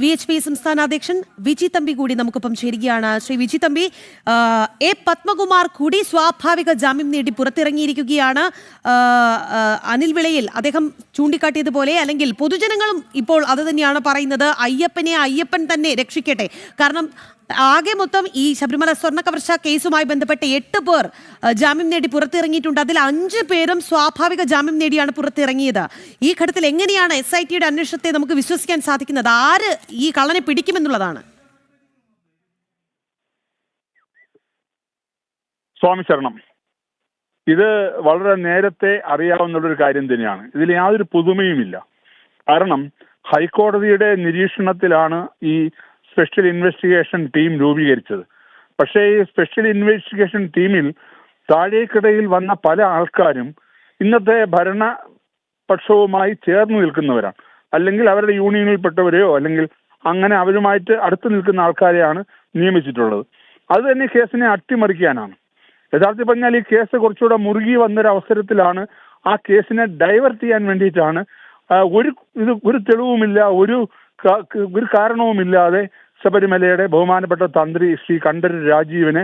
VHP സംസ്ഥാന അധ്യക്ഷൻ വിജി തമ്പി കൂടി നമുക്കൊപ്പം ചേരുകയാണ്. ശ്രീ വിജി തമ്പി, എ പത്മകുമാർ കൂടി സ്വാഭാവിക ജാമ്യം നേടി പുറത്തിറങ്ങിയിരിക്കുകയാണ്. അനിൽ വിളയിൽ അദ്ദേഹം ചൂണ്ടിക്കാട്ടിയതുപോലെ, അല്ലെങ്കിൽ പൊതുജനങ്ങളും ഇപ്പോൾ അത് തന്നെയാണ് പറയുന്നത്, അയ്യപ്പൻ തന്നെ രക്ഷിക്കട്ടെ. കാരണം ആകെ മൊത്തം ഈ ശബരിമല സ്വർണ്ണ കവർച്ച കേസുമായി ബന്ധപ്പെട്ട് 8 പേർ ജാമ്യം നേടി പുറത്തിറങ്ങിയിട്ടുണ്ട്. അതിൽ 5 പേരും സ്വാഭാവിക ജാമ്യം നേടിയാണ് പുറത്തിറങ്ങിയത്. ഈ ഘട്ടത്തിൽ എങ്ങനെയാണ് SITയുടെ അന്വേഷണത്തെ നമുക്ക് വിശ്വസിക്കാൻ സാധിക്കുന്നത്? ആര് ഈ കള്ളനെ പിടിക്കുമെന്നുള്ളതാണ്. സ്വാമി ശരണം. ഇത് വളരെ നേരത്തെ അറിയാവുന്നൊരു കാര്യം തന്നെയാണ്. ഇതിൽ യാതൊരു പുതുമയുമില്ല. കാരണം ഹൈക്കോടതിയുടെ നിരീക്ഷണത്തിലാണ് ഈ സ്പെഷ്യൽ ഇൻവെസ്റ്റിഗേഷൻ ടീം രൂപീകരിച്ചത്. പക്ഷേ ഈ സ്പെഷ്യൽ ഇൻവെസ്റ്റിഗേഷൻ ടീമിൽ താഴേക്കിടയിൽ വന്ന പല ആൾക്കാരും ഇന്നത്തെ ഭരണപക്ഷവുമായി ചേർന്ന് നിൽക്കുന്നവരാണ്. അല്ലെങ്കിൽ അവരുടെ യൂണിയനിൽപ്പെട്ടവരെയോ അല്ലെങ്കിൽ അങ്ങനെ അവരുമായിട്ട് അടുത്ത് നിൽക്കുന്ന ആൾക്കാരെയാണ് നിയമിച്ചിട്ടുള്ളത്. അത് തന്നെ കേസിനെ അട്ടിമറിക്കാനാണ്. യഥാർത്ഥത്തിൽ പറഞ്ഞാൽ ഈ കേസ് കുറച്ചുകൂടെ മുറുകി വന്നൊരവസരത്തിലാണ് ആ കേസിനെ ഡൈവേർട്ട് ചെയ്യാൻ വേണ്ടിയിട്ടാണ് ഒരു തെളിവുമില്ല, ഒരു കാരണവുമില്ലാതെ ശബരിമലയുടെ ബഹുമാനപ്പെട്ട തന്ത്രി ശ്രീ കണ്ഠരര് രാജീവിനെ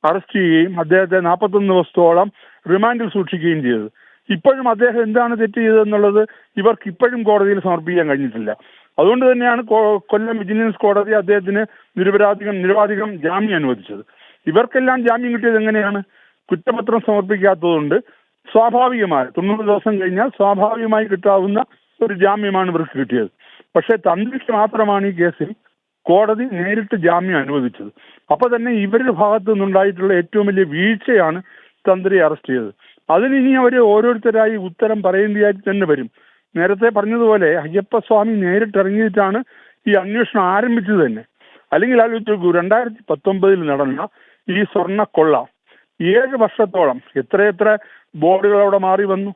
അറസ്റ്റ് ചെയ്യുകയും അദ്ദേഹത്തെ 41 ദിവസത്തോളം റിമാൻഡിൽ സൂക്ഷിക്കുകയും ചെയ്തത്. ഇപ്പോഴും അദ്ദേഹം എന്താണ് തെറ്റ് ചെയ്തതെന്നുള്ളത് ഇവർക്ക് ഇപ്പോഴും കോടതിയിൽ സമർപ്പിക്കാൻ കഴിഞ്ഞിട്ടില്ല. അതുകൊണ്ട് തന്നെയാണ് കൊല്ലം വിജിലൻസ് കോടതി അദ്ദേഹത്തിന് നിരവധികം ജാമ്യം അനുവദിച്ചത്. ഇവർക്കെല്ലാം ജാമ്യം കിട്ടിയത് എങ്ങനെയാണ്? കുറ്റപത്രം സമർപ്പിക്കാത്തതുകൊണ്ട് സ്വാഭാവികമായി 90 ദിവസം കഴിഞ്ഞാൽ സ്വാഭാവികമായി കിട്ടാവുന്ന ഒരു ജാമ്യമാണ് ഇവർക്ക് കിട്ടിയത്. പക്ഷേ തന്ത്രിക്ക് മാത്രമാണ് ഈ കേസിൽ കോടതി നേരിട്ട് ജാമ്യം അനുവദിച്ചത്. അപ്പൊ തന്നെ ഇവരുടെ ഭാഗത്തു നിന്നുണ്ടായിട്ടുള്ള ഏറ്റവും വലിയ വീഴ്ചയാണ് തന്ത്രിയെ അറസ്റ്റ് ചെയ്തത്. അതിന് ഇനി അവർ ഓരോരുത്തരായി ഉത്തരം പറയേണ്ടതായി തന്നെ വരും. നേരത്തെ പറഞ്ഞതുപോലെ അയ്യപ്പസ്വാമി നേരിട്ടിറങ്ങിയിട്ടാണ് ഈ അന്വേഷണം ആരംഭിച്ചത് തന്നെ. അല്ലെങ്കിൽ ആലോചിച്ച് 2019 നടന്ന ഈ സ്വർണ്ണക്കൊള്ള 7 വർഷത്തോളം എത്രയെത്ര ബോർഡുകൾ അവിടെ മാറി വന്നു,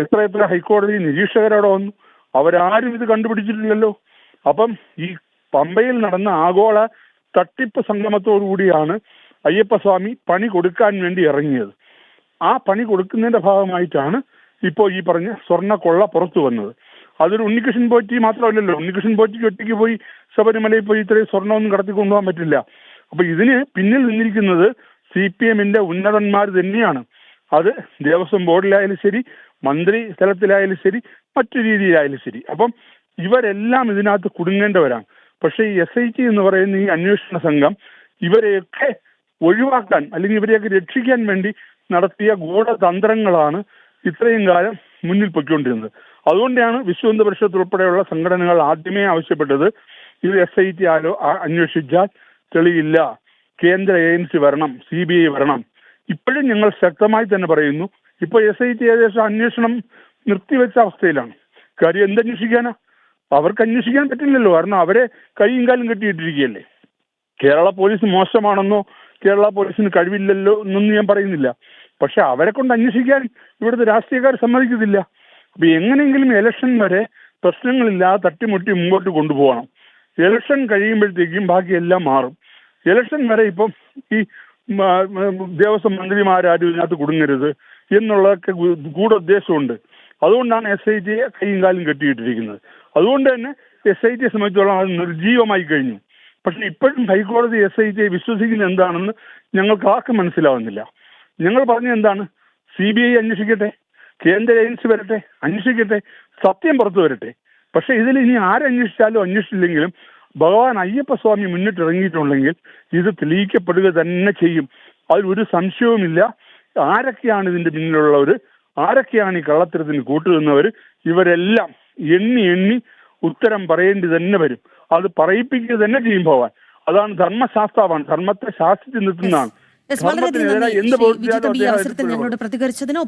എത്രയെത്ര ഹൈക്കോടതി നിരീക്ഷകരവിടെ വന്നു, അവരാരും ഇത് കണ്ടുപിടിച്ചിട്ടില്ലല്ലോ. അപ്പം ഈ പമ്പയിൽ നടന്ന ആഗോള തട്ടിപ്പ് സംഗമത്തോടുകൂടിയാണ് അയ്യപ്പസ്വാമി പണി കൊടുക്കാൻ വേണ്ടി ഇറങ്ങിയത്. ആ പണി കൊടുക്കുന്നതിന്റെ ഭാഗമായിട്ടാണ് ഇപ്പോൾ ഈ പറഞ്ഞ സ്വർണ്ണക്കൊള്ള പുറത്തു വന്നത്. അതൊരു ഉണ്ണികൃഷ്ണൻ പോറ്റി മാത്രമല്ലല്ലോ. ഉണ്ണികൃഷ്ണൻ പോറ്റിക്ക് ഒറ്റയ്ക്ക് പോയി ശബരിമലയിൽ പോയി ഇത്രയും സ്വർണ്ണമൊന്നും കടത്തിക്കൊണ്ടുപോകാൻ പറ്റില്ല. അപ്പൊ ഇതിന് പിന്നിൽ നിന്നിരിക്കുന്നത് CPMന്റെ ഉന്നതന്മാർ തന്നെയാണ്. അത് ദേവസ്വം ബോർഡിലായാലും ശരി, മന്ത്രി തലത്തിലായാലും ശരി, മറ്റു രീതിയിലായാലും ശരി. അപ്പം ഇവരെല്ലാം ഇതിനകത്ത് കുടുങ്ങേണ്ടവരാണ്. പക്ഷേ ഈ SIT എന്ന് പറയുന്ന ഈ അന്വേഷണ സംഘം ഇവരെയൊക്കെ ഒഴിവാക്കാൻ അല്ലെങ്കിൽ ഇവരെയൊക്കെ രക്ഷിക്കാൻ വേണ്ടി നടത്തിയ ഗൂഢതന്ത്രങ്ങളാണ് ഇത്രയും കാലം മുന്നിൽ പൊയ്ക്കൊണ്ടിരുന്നത്. അതുകൊണ്ടാണ് വിശ്വ ഹിന്ദു പരിഷത്ത് ഉൾപ്പെടെയുള്ള സംഘടനകൾ ആദ്യമേ ആവശ്യപ്പെട്ടത് ഇത് SIT അന്വേഷിച്ചാൽ തെളിയില്ല, കേന്ദ്ര ഏജൻസി വരണം, CBI വരണം. ഇപ്പോഴും ഞങ്ങൾ ശക്തമായി തന്നെ പറയുന്നു, ഇപ്പോൾ SIT ഏകദേശം അന്വേഷണം നിർത്തിവെച്ച അവസ്ഥയിലാണ്. കാര്യം എന്തന്വേഷിക്കാനാ? അവർക്ക് അന്വേഷിക്കാൻ പറ്റില്ലല്ലോ. കാരണം അവരെ കൈയും കാലും കെട്ടിയിട്ടിരിക്കുകയല്ലേ. കേരള പോലീസ് മോശമാണെന്നോ കേരള പോലീസിന് കഴിവില്ലല്ലോ എന്നൊന്നും ഞാൻ പറയുന്നില്ല. പക്ഷെ അവരെ കൊണ്ട് അന്വേഷിക്കാൻ ഇവിടുത്തെ രാഷ്ട്രീയക്കാർ സമ്മതിക്കത്തില്ല. അപ്പൊ എങ്ങനെയെങ്കിലും ഇലക്ഷൻ വരെ പ്രശ്നങ്ങളില്ലാതെ തട്ടിമുട്ടി മുമ്പോട്ട് കൊണ്ടുപോകണം. ഇലക്ഷൻ കഴിയുമ്പോഴത്തേക്കും ബാക്കിയെല്ലാം മാറും. ഇലക്ഷൻ വരെ ഇപ്പം ഈ ദേവസ്വം മന്ത്രിമാരും ഇതിനകത്ത് കുടുങ്ങരുത് എന്നുള്ളതൊക്കെ ഗൂഢോദ്ദേശമുണ്ട്. അതുകൊണ്ടാണ് SIT കൈയും കാലും കെട്ടിയിട്ടിരിക്കുന്നത്. അതുകൊണ്ട് തന്നെ SITയെ സംബന്ധിച്ചോളം അത് നിർജീവമായി കഴിഞ്ഞു. പക്ഷെ ഇപ്പോഴും ഹൈക്കോടതി SITയെ വിശ്വസിക്കുന്നത് എന്താണെന്ന് ഞങ്ങൾക്ക് ആർക്കും മനസ്സിലാവുന്നില്ല. ഞങ്ങൾ പറഞ്ഞത് എന്താണ്? CBI അന്വേഷിക്കട്ടെ, കേന്ദ്ര ഏജൻസി വരട്ടെ, അന്വേഷിക്കട്ടെ, സത്യം പുറത്തു വരട്ടെ. പക്ഷെ ഇതിൽ ഇനി ആരന്വേഷിച്ചാലും അന്വേഷിച്ചില്ലെങ്കിലും ഭഗവാൻ അയ്യപ്പസ്വാമി മുന്നിട്ടിറങ്ങിയിട്ടുണ്ടെങ്കിൽ ഇത് തെളിയിക്കപ്പെടുക തന്നെ ചെയ്യും. അതിലൊരു സംശയവുമില്ല. ആരൊക്കെയാണ് ഇതിന്റെ പിന്നിലുള്ളവർ, ആരൊക്കെയാണ് ഈ കള്ളത്തരത്തിന് കൂട്ടുനിന്നവർ, ഇവരെല്ലാം എണ്ണി ഉത്തരം പറയേണ്ടി തന്നെ വരും. അത് പറയിപ്പിക്കുക തന്നെ ചെയ്യും ഭഗവാൻ. അതാണ് ധർമ്മശാസ്താവാണ്, ധർമ്മത്തെ ശാസിച്ച് നിർത്തുന്നതാണ്. വളരെ നന്ദി. വിജി തമ്പി ഈ അവസരത്തിൽ ഞങ്ങളോട് പ്രതികരിച്ചതിന്.